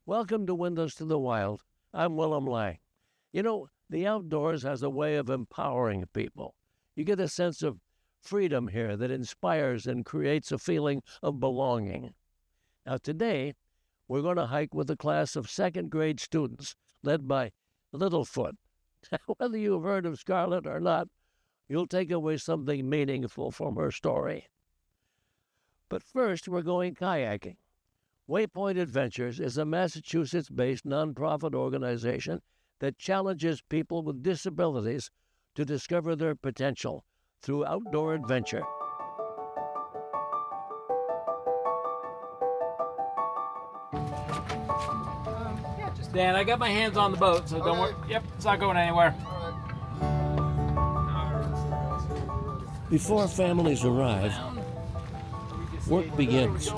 Welcome to Windows to the Wild. I'm Willem Lange. You know, the outdoors has a way of empowering people. You get a sense of freedom here that inspires and creates a feeling of belonging. Now, today, we're going to hike with a class of second grade students led by Littlefoot. Whether you've heard of Scarlett or not, you'll take away something meaningful from her story. But first, we're going kayaking. Waypoint Adventures is a Massachusetts-based nonprofit organization that challenges people with disabilities to discover their potential through outdoor adventure. Dan, I got my hands on the boat, so don't worry. Yep, it's not going anywhere. Before families arrive, work begins.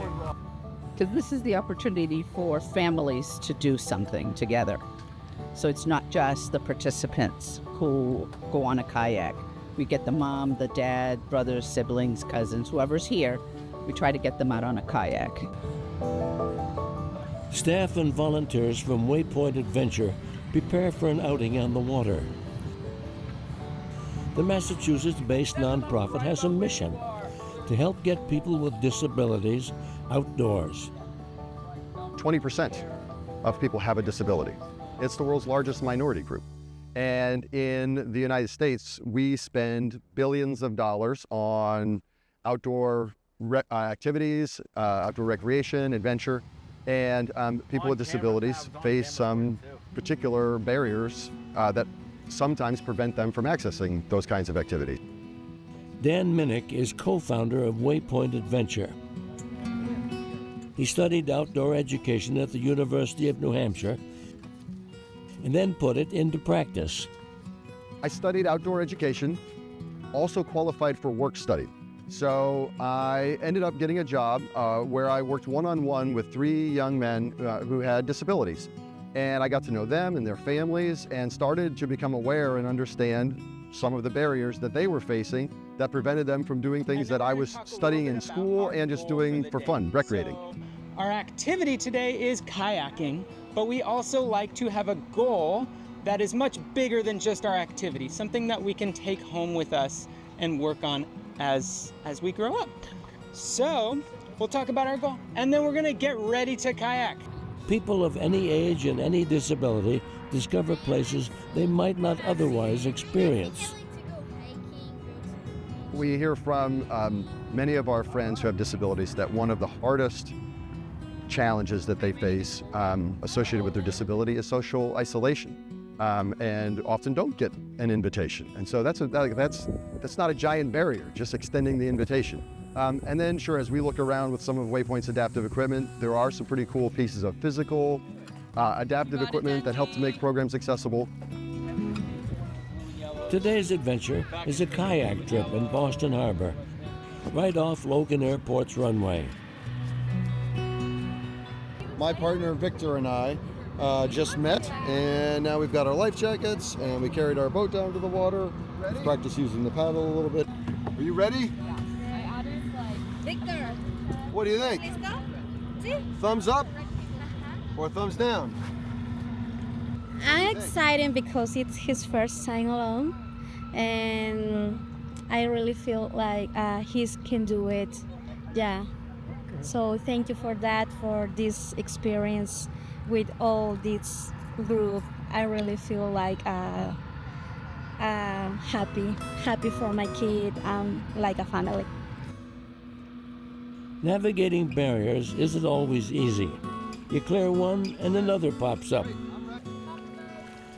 Because this is the opportunity for families to do something together. So it's not just the participants who go on a kayak. We get the mom, the dad, brothers, siblings, cousins, whoever's here. We try to get them out on a kayak. Staff and volunteers from Waypoint Adventure prepare for an outing on the water. The Massachusetts-based nonprofit has a mission to help get people with disabilities outdoors. 20% of people have a disability. It's the world's largest minority group. And in the United States, we spend billions of dollars on outdoor activities, outdoor recreation, adventure, and people with disabilities face some particular barriers that sometimes prevent them from accessing those kinds of activities. Dan Minnick is co-founder of Waypoint Adventure. He studied outdoor education at the University of New Hampshire and then put it into practice. I studied outdoor education, also qualified for work study. So I ended up getting a job where I worked one-on-one with 3 young men who had disabilities. And I got to know them and their families and started to become aware and understand some of the barriers that they were facing that prevented them from doing things that I was studying in school and just doing for fun, recreating. Our activity today is kayaking, but we also like to have a goal that is much bigger than just our activity, something that we can take home with us and work on as we grow up. So we'll talk about our goal, and then we're gonna get ready to kayak. People of any age and any disability discover places they might not otherwise experience. We hear from many of our friends who have disabilities that one of the hardest challenges that they face associated with their disability is social isolation, and often don't get an invitation. And so that's not a giant barrier, just extending the invitation. And then, sure, as we look around with some of Waypoint's adaptive equipment, there are some pretty cool pieces of physical, adaptive equipment that help to make programs accessible. Today's adventure is a kayak trip in Boston Harbor, right off Logan Airport's runway. My partner Victor and I just met, and now we've got our life jackets, and we carried our boat down to the water. We've practiced using the paddle a little bit. Are you ready? Victor. What do you think? Thumbs up or thumbs down? I'm excited because it's his first time alone, and I really feel like he can do it. Yeah. So thank you for that, for this experience with all this group. I really feel like happy for my kid, like a family. Navigating barriers isn't always easy. You clear one and another pops up.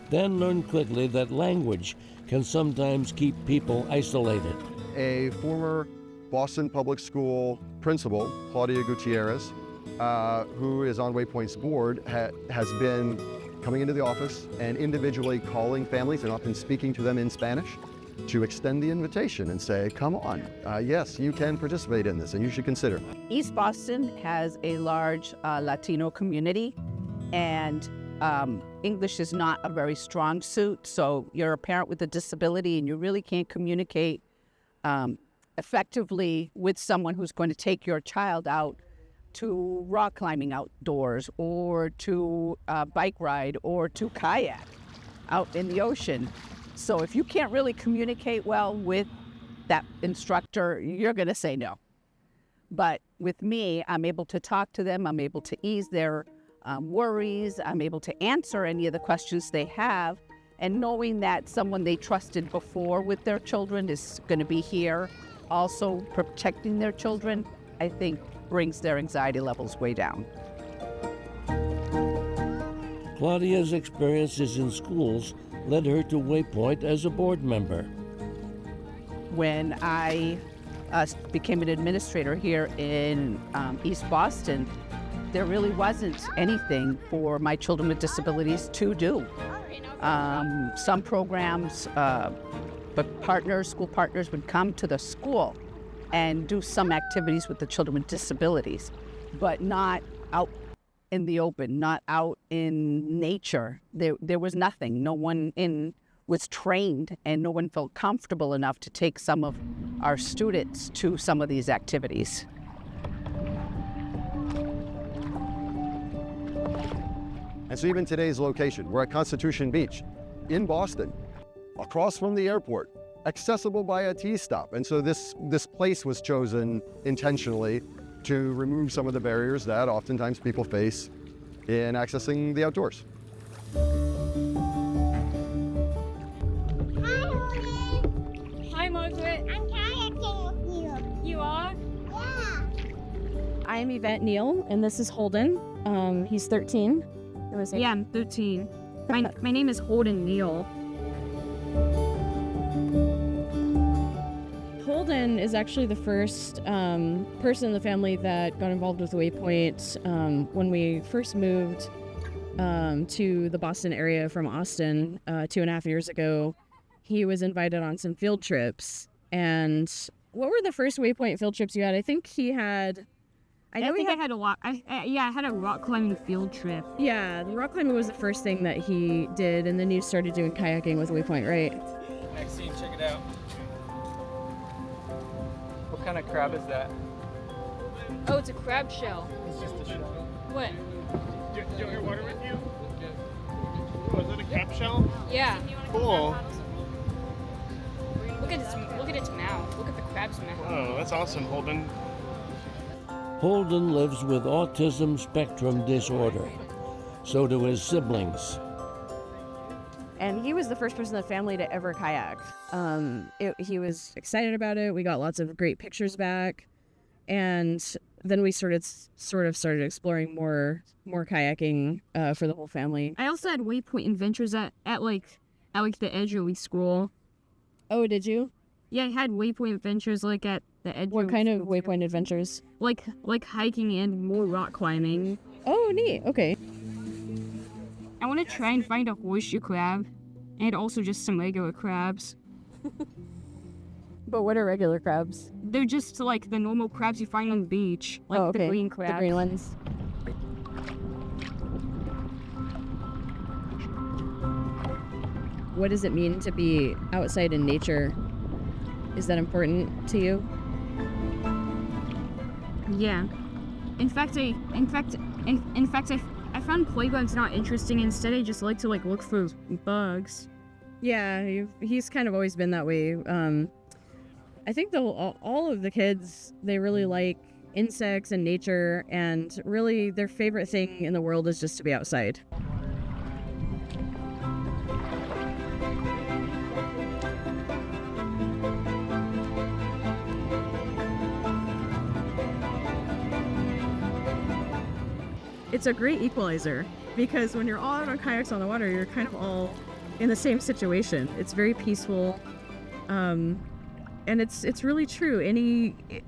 Then learn quickly that language can sometimes keep people isolated. A former Boston Public School principal, Claudia Gutierrez, who is on Waypoint's board, has been coming into the office and individually calling families and often speaking to them in Spanish to extend the invitation and say, come on, yes, you can participate in this and you should consider. East Boston has a large Latino community, and English is not a very strong suit, so you're a parent with a disability and you really can't communicate effectively with someone who's going to take your child out to rock climbing outdoors, or to bike ride, or to kayak out in the ocean. So if you can't really communicate well with that instructor, you're going to say no. But with me, I'm able to talk to them. I'm able to ease their worries. I'm able to answer any of the questions they have. And knowing that someone they trusted before with their children is going to be here, also protecting their children, I think brings their anxiety levels way down. Claudia's experiences in schools led her to Waypoint as a board member. When I became an administrator here in East Boston, there really wasn't anything for my children with disabilities to do. Some programs, but school partners would come to the school and do some activities with the children with disabilities, but not out in the open, not out in nature. There was nothing. No one was trained, and no one felt comfortable enough to take some of our students to some of these activities. And so even today's location, we're at Constitution Beach in Boston, across from the airport, accessible by a T-stop. And so this place was chosen intentionally to remove some of the barriers that oftentimes people face in accessing the outdoors. Hi, Margaret. I'm kayaking with you. You are? Yeah. I'm Yvette Neal, and this is Holden. He's 13. Yeah, I'm 13. My name is Holden Neal. Holden is actually the first person in the family that got involved with Waypoint when we first moved to the Boston area from Austin 2.5 years ago. He was invited on some field trips. And what were the first Waypoint field trips you had? I think he had... I had a lot. I had a rock climbing field trip. Yeah, the rock climbing was the first thing that he did, and then you started doing kayaking with Waypoint, right? Next scene, check it out. What kind of crab is that? Oh, it's a crab shell. It's just a shell. What? Do you want your water with you? Oh, is that a crab shell? Yeah. Cool. Look at its mouth. Look at the crab's mouth. Oh, that's awesome, Holden. Holden lives with autism spectrum disorder. So do his siblings. And he was the first person in the family to ever kayak. He was excited about it. We got lots of great pictures back. And then we sort of started exploring more kayaking for the whole family. I also had Waypoint adventures at the Edgerly School. Oh, did you? Yeah, I had Waypoint adventures like at the Edgerly. What kind of Waypoint adventures? Like hiking and more rock climbing. Oh, neat. Okay. I want to try and find a horseshoe crab, and also just some regular crabs. But what are regular crabs? They're just like the normal crabs you find on the beach, like the green crab. The green ones. What does it mean to be outside in nature? Is that important to you? Yeah. In fact, I found playgrounds not interesting. Instead, I just like to look for bugs. Yeah, he's kind of always been that way. I think all of the kids, they really like insects and nature, and really their favorite thing in the world is just to be outside. It's a great equalizer, because when you're all out on kayaks on the water, you're kind of all in the same situation. It's very peaceful, and it's really true.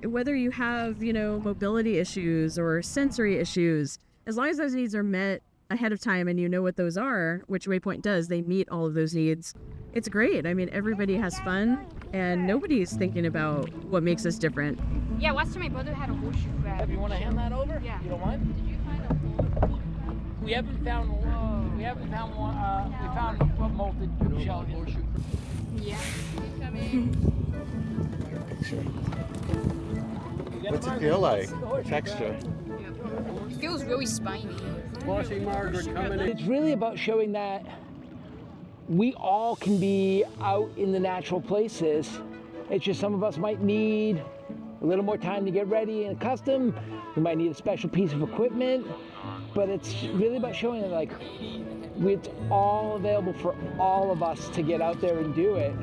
Whether you have mobility issues or sensory issues, as long as those needs are met ahead of time and you know what those are, which Waypoint does, they meet all of those needs. It's great. I mean, everybody has fun, and nobody's thinking about what makes us different. Yeah, last time my brother had a horseshoe crab. You want to hand that over? Yeah. You don't mind? Did you find a hole? We haven't found one. We found a molted shell. Yeah. What's it feel like? The texture? It feels really spiny. It's really about showing that we all can be out in the natural places. It's just some of us might need a little more time to get ready and accustomed. We might need a special piece of equipment, but it's really about showing that like it's all available for all of us to get out there and do it.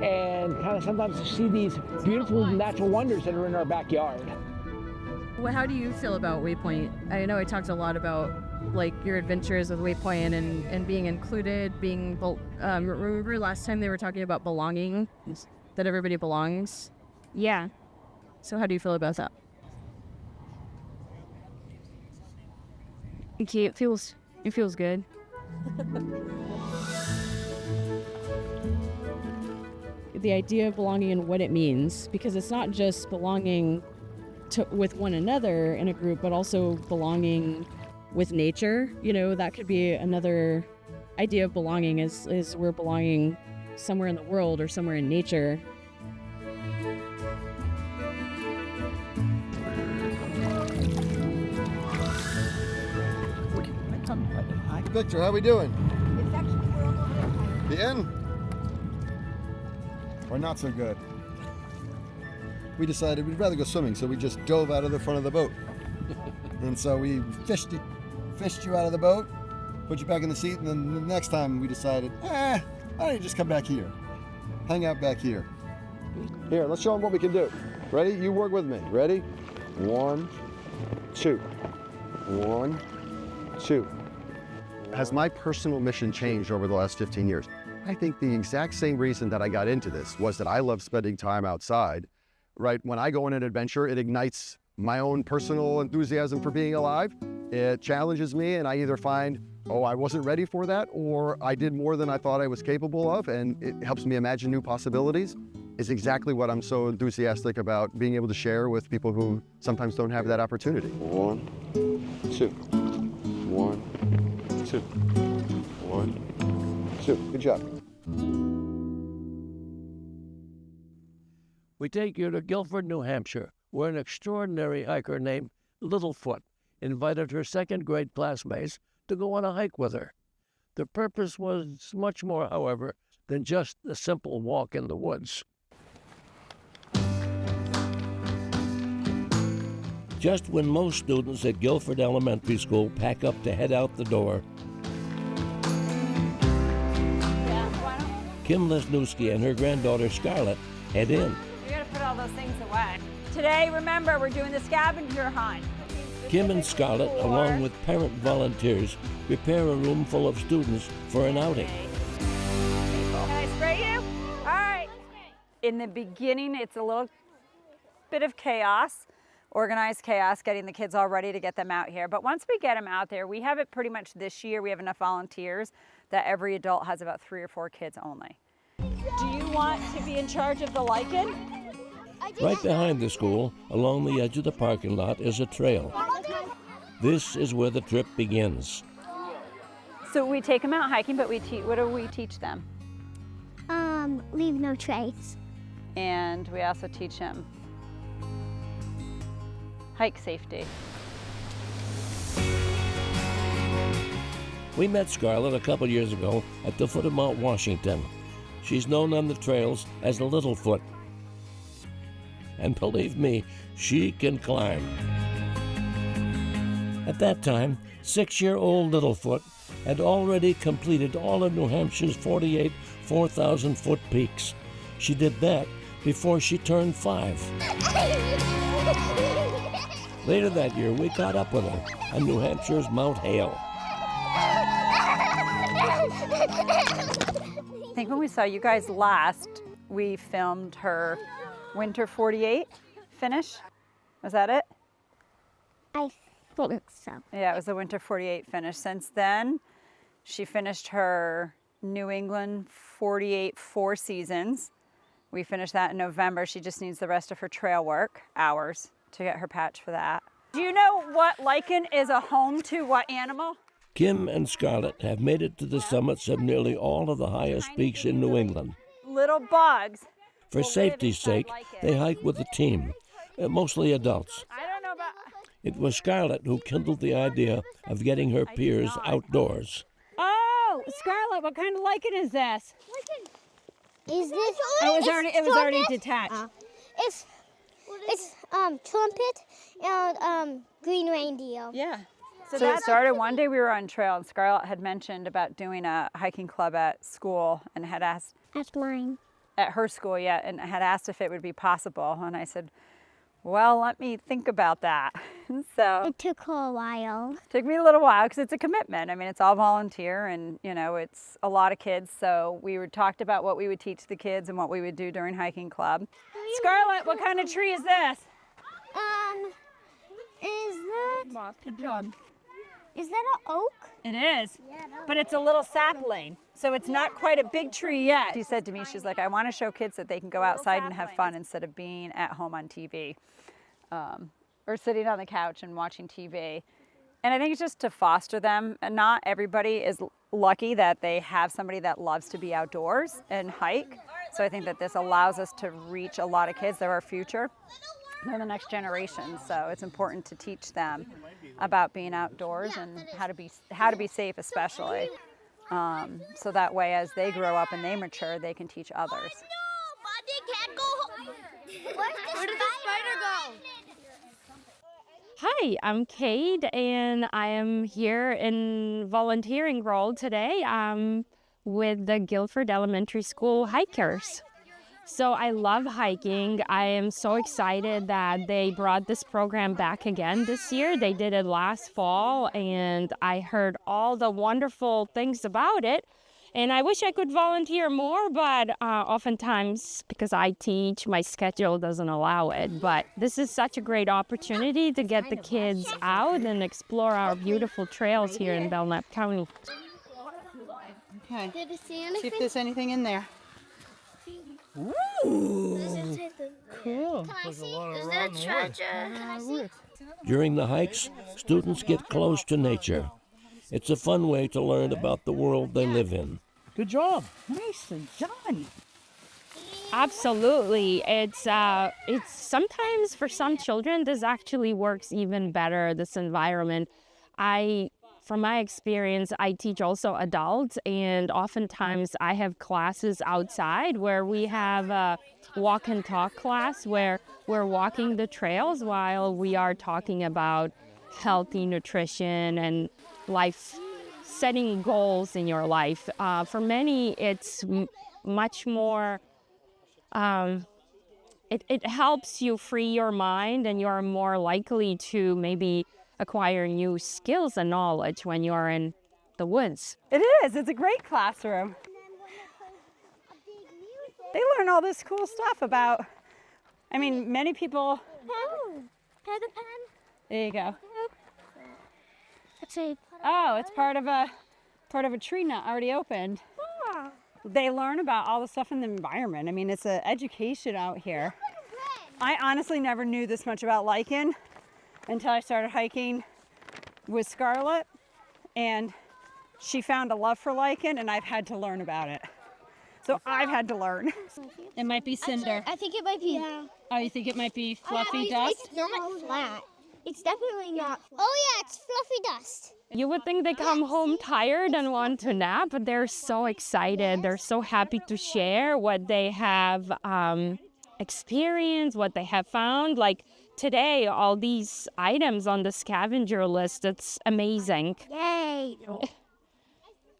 And kind of sometimes to see these beautiful natural wonders that are in our backyard. Well, how do you feel about Waypoint? I know I talked a lot about like your adventures with Waypoint and being included, being, remember last time they were talking about belonging, that everybody belongs? Yeah. So how do you feel about that? Okay, it feels good. The idea of belonging and what it means, because it's not just belonging with one another in a group, but also belonging with nature. You know, that could be another idea of belonging is we're belonging somewhere in the world or somewhere in nature. Victor, how we doing? The end? Or not so good? We decided we'd rather go swimming, so we just dove out of the front of the boat. And so we fished you out of the boat, put you back in the seat, and then the next time we decided, why don't you just come back here? Hang out back here. Here, let's show them what we can do. Ready? You work with me. Ready? 1, 2. 1, 2. Has my personal mission changed over the last 15 years? I think the exact same reason that I got into this was that I love spending time outside, right? When I go on an adventure, it ignites my own personal enthusiasm for being alive. It challenges me, and I either find, oh, I wasn't ready for that, or I did more than I thought I was capable of, and it helps me imagine new possibilities. Is exactly what I'm so enthusiastic about being able to share with people who sometimes don't have that opportunity. 1, 2. 1, 2. 1, 2. Good job. We take you to Guilford, New Hampshire, where an extraordinary hiker named Littlefoot invited her second-grade classmates to go on a hike with her. The purpose was much more, however, than just a simple walk in the woods. Just when most students at Guilford Elementary School pack up to head out the door, Kim Lesniewski and her granddaughter Scarlett head in. We gotta put all those things away. Today, remember, we're doing the scavenger hunt. Kim and Scarlett, along with parent volunteers, prepare a room full of students for an outing. Can I spray you? All right. In the beginning, it's a little bit of chaos, organized chaos, getting the kids all ready to get them out here. But once we get them out there, we have it pretty much this year. We have enough volunteers that every adult has about 3 or 4 kids only. Do you want to be in charge of the lichen? Right behind the school, along the edge of the parking lot, is a trail. This is where the trip begins. So we take them out hiking, but what do we teach them? Leave no trace. And we also teach them hike safety. We met Scarlett a couple years ago at the foot of Mount Washington. She's known on the trails as Littlefoot. And believe me, she can climb. At that time, 6-year-old Littlefoot had already completed all of New Hampshire's 48 4,000-foot peaks. She did that before she turned 5. Later that year, we caught up with her on New Hampshire's Mount Hale. I think when we saw you guys last, we filmed her Winter 48 finish. Was that it? I think so. Yeah, it was the Winter 48 finish. Since then, she finished her New England 48 4 seasons. We finished that in November. She just needs the rest of her trail work, hours, to get her patch for that. Do you know what lichen is a home to? What animal? Kim and Scarlett have made it to the summits of nearly all of the highest peaks in New England. Little bugs. For safety's sake, they hike with a team, mostly adults. I don't know about... It was Scarlett who kindled the idea of getting her peers outdoors. Oh, Scarlett, what kind of lichen is this? Is this? Oh, it was already detached. It's trumpet and green reindeer. Yeah. So it started one day we were on trail and Scarlett had mentioned about doing a hiking club at school and had asked. At mine. At her school, yeah, and had asked if it would be possible. And I said, well, let me think about that. So it took her a while. It took me a little while because it's a commitment. I mean, it's all volunteer and, you know, it's a lot of kids. So we talked about what we would teach the kids and what we would do during hiking club. Scarlett, what kind of tree is this? Is that an oak? It is, but it's a little sapling. So it's not quite a big tree yet. She said to me, she's like, I want to show kids that they can go outside and have fun instead of being at home on TV or sitting on the couch and watching TV. And I think it's just to foster them. And not everybody is lucky that they have somebody that loves to be outdoors and hike. So I think that this allows us to reach a lot of kids. They're our future. They're the next generation. So it's important to teach them about being outdoors and how to be safe, especially. So that way, as they grow up and they mature, they can teach others. Where did the spider go? Hi, I'm Kate, and I am here in volunteering role today with the Guilford Elementary School hikers. So I love hiking. I am so excited that they brought this program back again this year. They did it last fall, and I heard all the wonderful things about it. And I wish I could volunteer more, but oftentimes, because I teach, my schedule doesn't allow it. But this is such a great opportunity to get the kids out and explore our beautiful trails here in Belknap County. Okay. Did you see See anything? if there's anything in there. Cool. There's a lot of rotten wood. Can I see? During the hikes, students get close to nature. It's a fun way to learn about the world they live in. Good job. Nicely done. Absolutely. It's sometimes for some children, this actually works even better, this environment. From my experience, I teach also adults, and oftentimes I have classes outside where we have a walk and talk class where we're walking the trails while we are talking about healthy nutrition and life, setting goals in your life. For many, it's much more, it helps you free your mind, and you're more likely to maybe acquire new skills and knowledge when you're in the woods. It is. It's a great classroom. They learn all this cool stuff about, I mean, many people. Here's the pen. There you go. Let's see. Oh, it's part of a tree nut already opened. Oh. They learn about all the stuff in the environment. I mean, it's an education out here. I honestly never knew this much about lichen until I started hiking with Scarlett, and she found a love for lichen, and I've had to learn about it. So I've had to learn. It might be cinder. I think it might be. Yeah. Oh, you think it might be fluffy dust? It's not flat. It's definitely not. Oh yeah, it's fluffy dust. You would think they come home tired and want to nap, but they're so excited. They're so happy to share what they have experienced, what they have found. Like today, all these items on the scavenger list, it's amazing. Yay.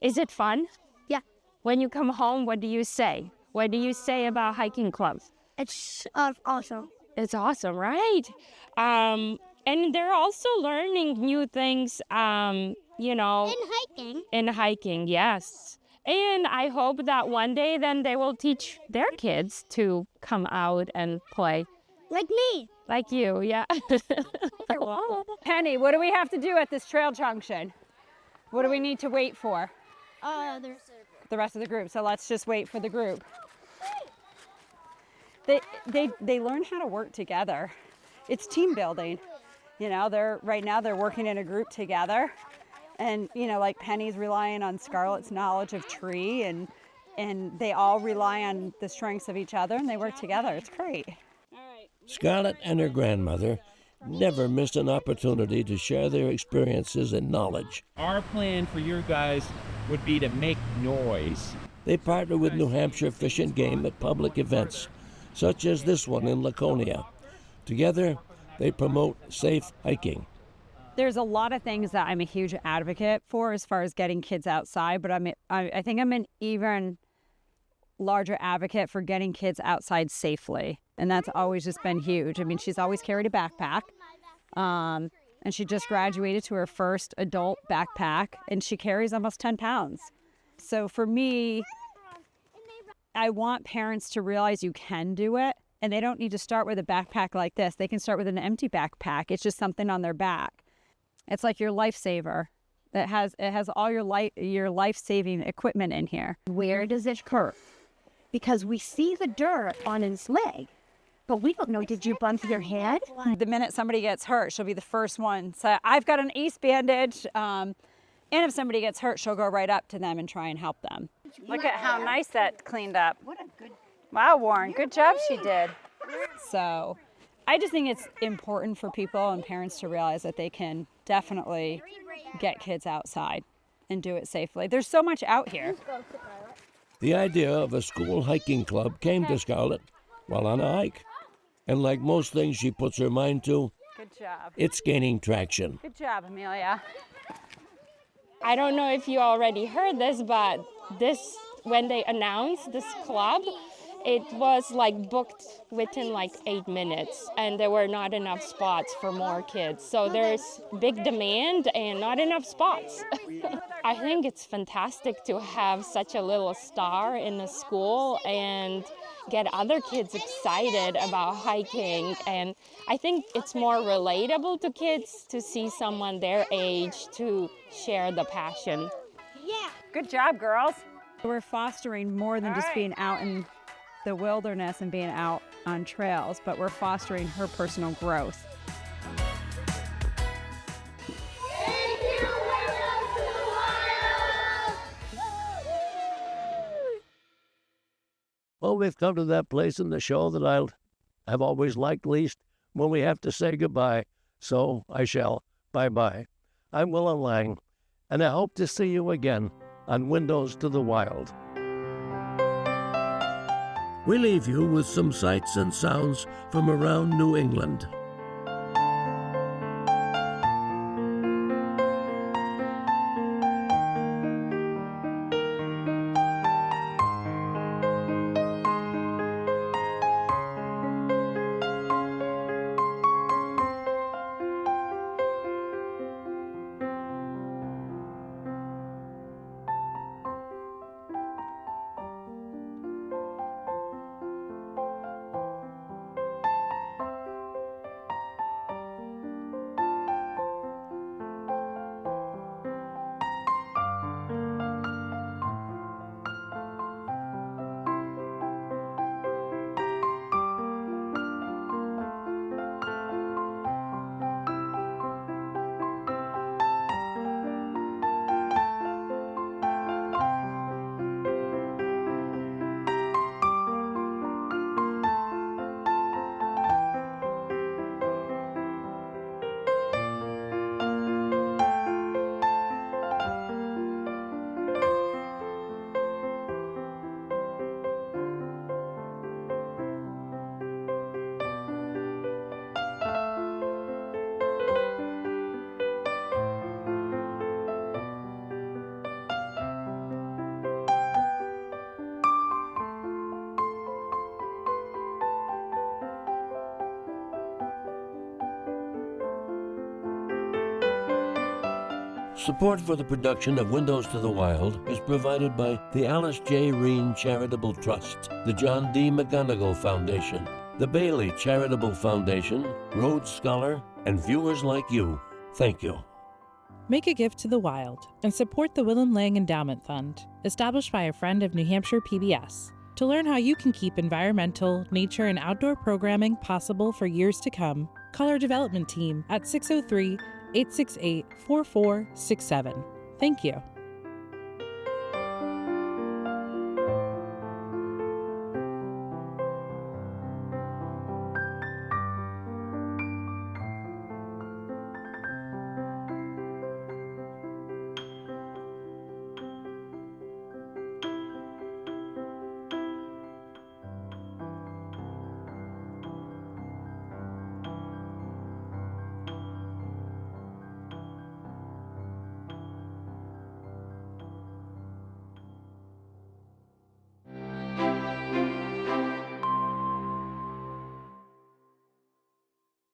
Is it fun? Yeah. When you come home, what do you say? What do you say about hiking clubs? It's awesome. It's awesome, right? And they're also learning new things, In hiking. In hiking, yes. And I hope that one day then they will teach their kids to come out and play. Like me. Like you, yeah. Penny, what do we have to do at this trail junction? What do we need to wait for? There's The rest of the group. So let's just wait for the group. They learn how to work together. It's team building. You know, right now they're working in a group together. And, you know, like Penny's relying on Scarlett's knowledge of tree, and they all rely on the strengths of each other, and they work together. It's great. Scarlett and her grandmother never missed an opportunity to share their experiences and knowledge. Our plan for you guys would be to make noise. They partner with New Hampshire Fish and Game at public events, such as this one in Laconia. Together, they promote safe hiking. There's a lot of things that I'm a huge advocate for as far as getting kids outside, but I think I'm an even larger advocate for getting kids outside safely. And that's always just been huge. I mean, she's always carried a backpack. And she just graduated to her first adult backpack, and she carries almost 10 pounds. So for me, I want parents to realize you can do it, and they don't need to start with a backpack like this. They can start with an empty backpack. It's just something on their back. It's like your lifesaver. It has all your life-saving equipment in here. Where does it hurt? Because we see the dirt on his leg, but we don't know, did you bump your head? The minute somebody gets hurt, she'll be the first one. So I've got an ace bandage. And if somebody gets hurt, she'll go right up to them and try and help them. Look at how nice that cleaned up. Wow, Warren, good job she did. So I just think it's important for people and parents to realize that they can definitely get kids outside and do it safely. There's so much out here. The idea of a school hiking club came to Scarlett while on a hike. And like most things she puts her mind to, Good job. It's gaining traction. Good job, Amelia. I don't know if you already heard this, but when they announced this club, it was like booked within like 8 minutes, and there were not enough spots for more kids. So there's big demand and not enough spots. I think it's fantastic to have such a little star in the school and get other kids excited about hiking. And I think it's more relatable to kids to see someone their age to share the passion. Yeah. Good job, girls. We're fostering more than just being out in the wilderness and being out on trails, but we're fostering her personal growth. Well, we've come to that place in the show that I've always liked least, when we have to say goodbye. So I shall. Bye-bye. I'm Willem Lange, and I hope to see you again on Windows to the Wild. We leave you with some sights and sounds from around New England. Support for the production of Windows to the Wild is provided by the Alice J. Reen Charitable Trust, the John D. McGonigal Foundation, the Bailey Charitable Foundation, Rhodes Scholar, and viewers like you. Thank you. Make a gift to the wild and support the Willem Lange Endowment Fund, established by a friend of New Hampshire PBS. To learn how you can keep environmental, nature, and outdoor programming possible for years to come, call our development team at 603-868-4467. Thank you.